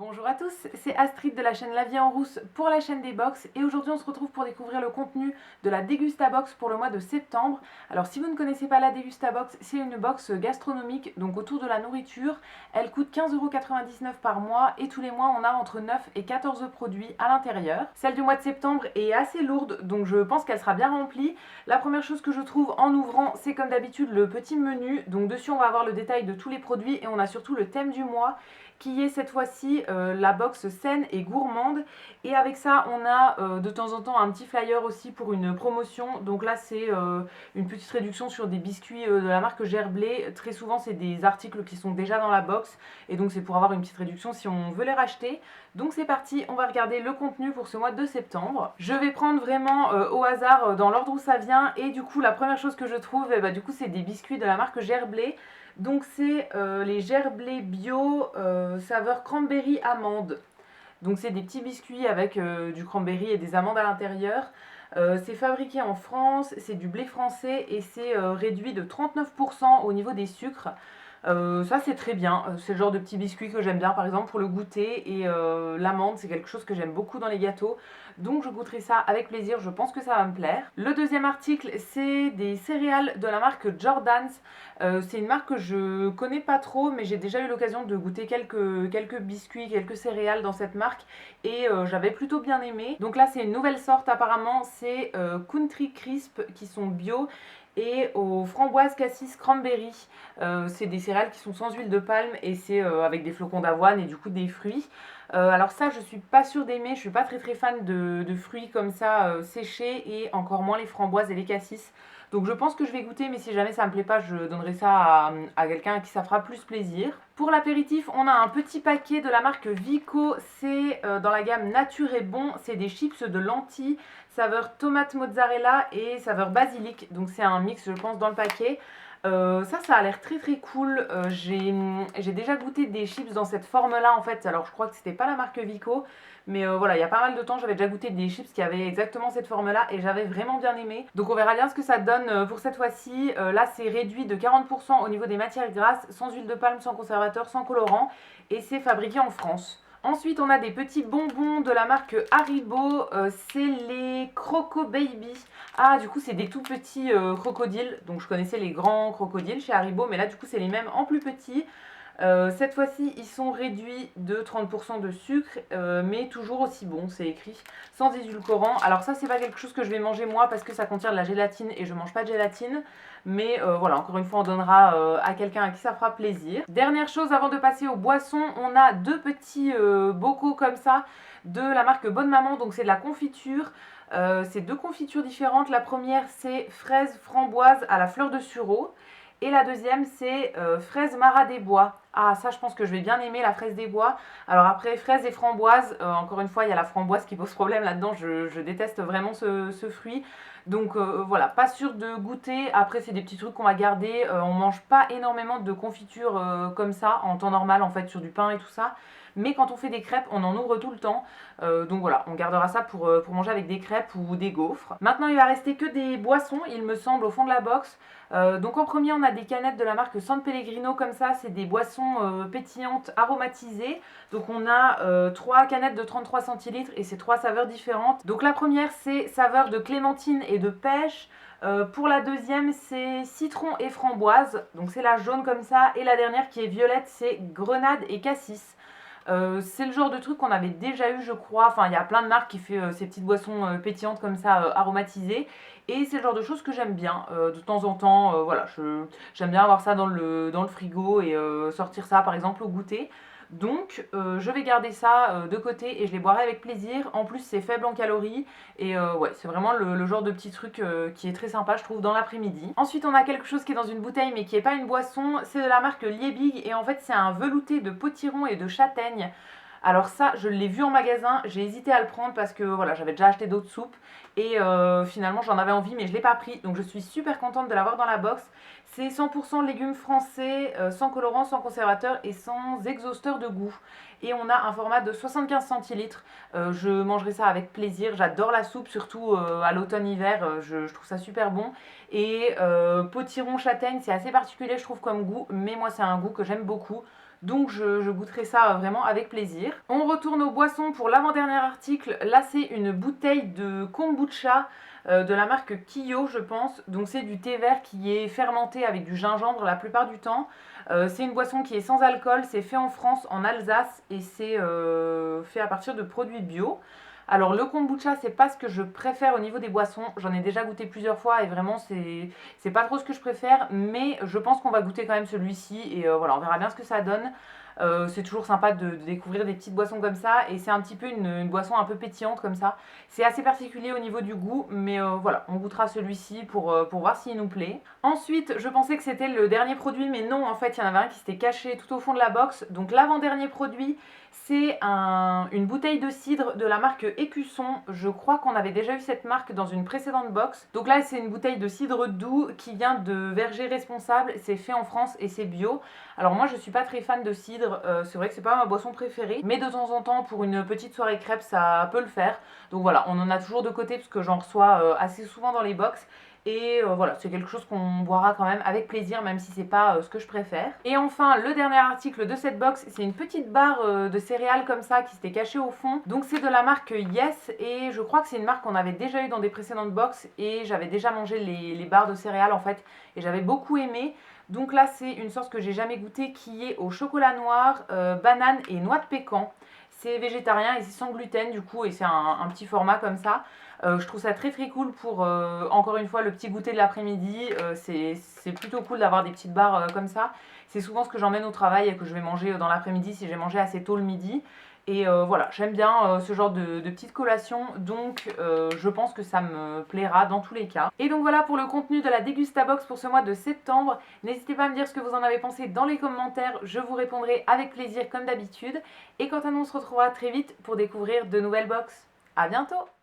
Bonjour à tous, c'est Astrid de la chaîne La Vie en Rousse pour la chaîne des box et aujourd'hui on se retrouve pour découvrir le contenu de la Dégustabox pour le mois de septembre. Alors si vous ne connaissez pas la Dégustabox, c'est une box gastronomique donc autour de la nourriture. Elle coûte 15,99 € par mois et tous les mois on a entre 9 et 14 produits à l'intérieur. Celle du mois de septembre est assez lourde donc je pense qu'elle sera bien remplie. La première chose que je trouve en ouvrant, c'est comme d'habitude le petit menu. Donc dessus on va avoir le détail de tous les produits et on a surtout le thème du mois qui est cette fois-ci la box saine et gourmande. Et avec ça, on a de temps en temps un petit flyer aussi pour une promotion. Donc là, c'est une petite réduction sur des biscuits de la marque Gerblé. Très souvent, c'est des articles qui sont déjà dans la box. Et donc, c'est pour avoir une petite réduction si on veut les racheter. Donc c'est parti, on va regarder le contenu pour ce mois de septembre. Je vais prendre vraiment au hasard dans l'ordre où ça vient. Et du coup, la première chose que je trouve, du coup, c'est des biscuits de la marque Gerblé. Donc c'est les Gerblé bio saveur cranberry amande. Donc c'est des petits biscuits avec du cranberry et des amandes à l'intérieur. C'est fabriqué en France, c'est du blé français et c'est réduit de 39% au niveau des sucres. Ça c'est très bien, c'est le genre de petits biscuits que j'aime bien par exemple pour le goûter et l'amande c'est quelque chose que j'aime beaucoup dans les gâteaux, donc je goûterai ça avec plaisir, je pense que ça va me plaire. Le deuxième article c'est des céréales de la marque Jordan's. C'est une marque que je connais pas trop mais j'ai déjà eu l'occasion de goûter quelques biscuits, quelques céréales dans cette marque et j'avais plutôt bien aimé. Donc là c'est une nouvelle sorte apparemment, c'est Country Crisp qui sont bio et aux framboises cassis cranberry. C'est des céréales qui sont sans huile de palme et c'est avec des flocons d'avoine et du coup des fruits. Alors ça je suis pas sûre d'aimer, je suis pas très fan de fruits comme ça séchés et encore moins les framboises et les cassis. Donc je pense que je vais goûter mais si jamais ça me plaît pas je donnerai ça à quelqu'un à qui ça fera plus plaisir. Pour l'apéritif on a un petit paquet de la marque Vico, c'est dans la gamme Nature et Bon, c'est des chips de lentilles saveur tomate mozzarella et saveur basilic, donc c'est un mix je pense dans le paquet. Ça a l'air très cool. J'ai déjà goûté des chips dans cette forme là en fait, alors je crois que c'était pas la marque Vico mais voilà, il y a pas mal de temps j'avais déjà goûté des chips qui avaient exactement cette forme là et j'avais vraiment bien aimé, donc on verra bien ce que ça donne pour cette fois-ci. Là c'est réduit de 40% au niveau des matières grasses, sans huile de palme, sans conservateur, sans colorant et c'est fabriqué en France. Ensuite, on a des petits bonbons de la marque Haribo, c'est les Croco Baby. Ah, du coup, c'est des tout petits crocodiles. Donc, je connaissais les grands crocodiles chez Haribo, mais là, du coup, c'est les mêmes en plus petits. Cette fois-ci, ils sont réduits de 30% de sucre, mais toujours aussi bons, c'est écrit, sans édulcorant. Alors ça, c'est pas quelque chose que je vais manger moi parce que ça contient de la gélatine et je mange pas de gélatine. Mais voilà, encore une fois, on donnera à quelqu'un à qui ça fera plaisir. Dernière chose, avant de passer aux boissons, on a deux petits bocaux comme ça de la marque Bonne Maman, donc c'est de la confiture. C'est deux confitures différentes. La première, c'est fraise framboise à la fleur de sureau. Et la deuxième, c'est fraise Mara des Bois. Ah, ça, je pense que je vais bien aimer la fraise des bois. Alors après, fraise et framboise, encore une fois, il y a la framboise qui pose problème là-dedans. Je déteste vraiment ce fruit. Donc voilà, pas sûr de goûter. Après, c'est des petits trucs qu'on va garder. On mange pas énormément de confiture comme ça, en temps normal, en fait, sur du pain et tout ça. Mais quand on fait des crêpes, on en ouvre tout le temps. Donc voilà, on gardera ça pour manger avec des crêpes ou des gaufres. Maintenant, il va rester que des boissons, il me semble, au fond de la box. Donc en premier, on a des canettes de la marque San Pellegrino comme ça. C'est des boissons pétillantes aromatisées. Donc on a 3 canettes de 33 centilitres et c'est 3 saveurs différentes. Donc la première, c'est saveur de clémentine et de pêche. Pour la deuxième, c'est citron et framboise. Donc c'est la jaune comme ça. Et la dernière qui est violette, c'est grenade et cassis. C'est le genre de truc qu'on avait déjà eu je crois, enfin il y a plein de marques qui font ces petites boissons pétillantes comme ça aromatisées et c'est le genre de choses que j'aime bien de temps en temps, voilà, j'aime bien avoir ça dans le frigo et sortir ça par exemple au goûter. Donc je vais garder ça de côté et je les boirai avec plaisir. En plus c'est faible en calories et ouais, c'est vraiment le genre de petit truc qui est très sympa je trouve dans l'après-midi. Ensuite on a quelque chose qui est dans une bouteille mais qui n'est pas une boisson, c'est de la marque Liebig et en fait c'est un velouté de potiron et de châtaigne. Alors ça, je l'ai vu en magasin, j'ai hésité à le prendre parce que voilà, j'avais déjà acheté d'autres soupes et finalement j'en avais envie mais je l'ai pas pris. Donc je suis super contente de l'avoir dans la box. C'est 100% légumes français, sans colorant, sans conservateur et sans exhausteur de goût. Et on a un format de 75 centilitres. Je mangerai ça avec plaisir, j'adore la soupe, surtout à l'automne-hiver, je trouve ça super bon. Et potiron châtaigne, c'est assez particulier je trouve comme goût, mais moi c'est un goût que j'aime beaucoup. Donc je goûterai ça vraiment avec plaisir. On retourne aux boissons pour l'avant-dernier article. Là c'est une bouteille de kombucha de la marque Kiyo je pense. Donc c'est du thé vert qui est fermenté avec du gingembre la plupart du temps. C'est une boisson qui est sans alcool, c'est fait en France, en Alsace et c'est fait à partir de produits bio. Alors le kombucha c'est pas ce que je préfère au niveau des boissons, j'en ai déjà goûté plusieurs fois et vraiment c'est pas trop ce que je préfère, mais je pense qu'on va goûter quand même celui-ci et voilà, on verra bien ce que ça donne. C'est toujours sympa de découvrir des petites boissons comme ça et c'est un petit peu une boisson un peu pétillante comme ça. C'est assez particulier au niveau du goût, mais voilà, on goûtera celui-ci pour voir s'il nous plaît. Ensuite, je pensais que c'était le dernier produit, mais non, en fait, il y en avait un qui s'était caché tout au fond de la box. Donc l'avant-dernier produit, c'est une bouteille de cidre de la marque Écusson. Je crois qu'on avait déjà eu cette marque dans une précédente box. Donc là, c'est une bouteille de cidre doux qui vient de Verger Responsable. C'est fait en France et c'est bio. Alors moi, je suis pas très fan de cidre. C'est vrai que c'est pas ma boisson préférée. Mais de temps en temps, pour une petite soirée crêpe, ça peut le faire. Donc voilà, on en a toujours de côté parce que j'en reçois assez souvent dans les box. Et voilà, c'est quelque chose qu'on boira quand même avec plaisir, même si c'est pas ce que je préfère. Et enfin, le dernier article de cette box, c'est une petite barre de céréales comme ça qui s'était cachée au fond. Donc c'est de la marque Yes, et je crois que c'est une marque qu'on avait déjà eu dans des précédentes box, et j'avais déjà mangé les barres de céréales en fait, et j'avais beaucoup aimé. Donc là, c'est une sauce que j'ai jamais goûtée qui est au chocolat noir, banane et noix de pécan. C'est végétarien et c'est sans gluten du coup, et c'est un petit format comme ça. Je trouve ça très très cool pour, encore une fois, le petit goûter de l'après-midi. C'est plutôt cool d'avoir des petites barres comme ça. C'est souvent ce que j'emmène au travail et que je vais manger dans l'après-midi si j'ai mangé assez tôt le midi. Et voilà, j'aime bien ce genre de petites collations, donc je pense que ça me plaira dans tous les cas. Et donc voilà pour le contenu de la Dégustabox pour ce mois de septembre. N'hésitez pas à me dire ce que vous en avez pensé dans les commentaires, je vous répondrai avec plaisir comme d'habitude. Et quant à nous, on se retrouvera très vite pour découvrir de nouvelles box. A bientôt!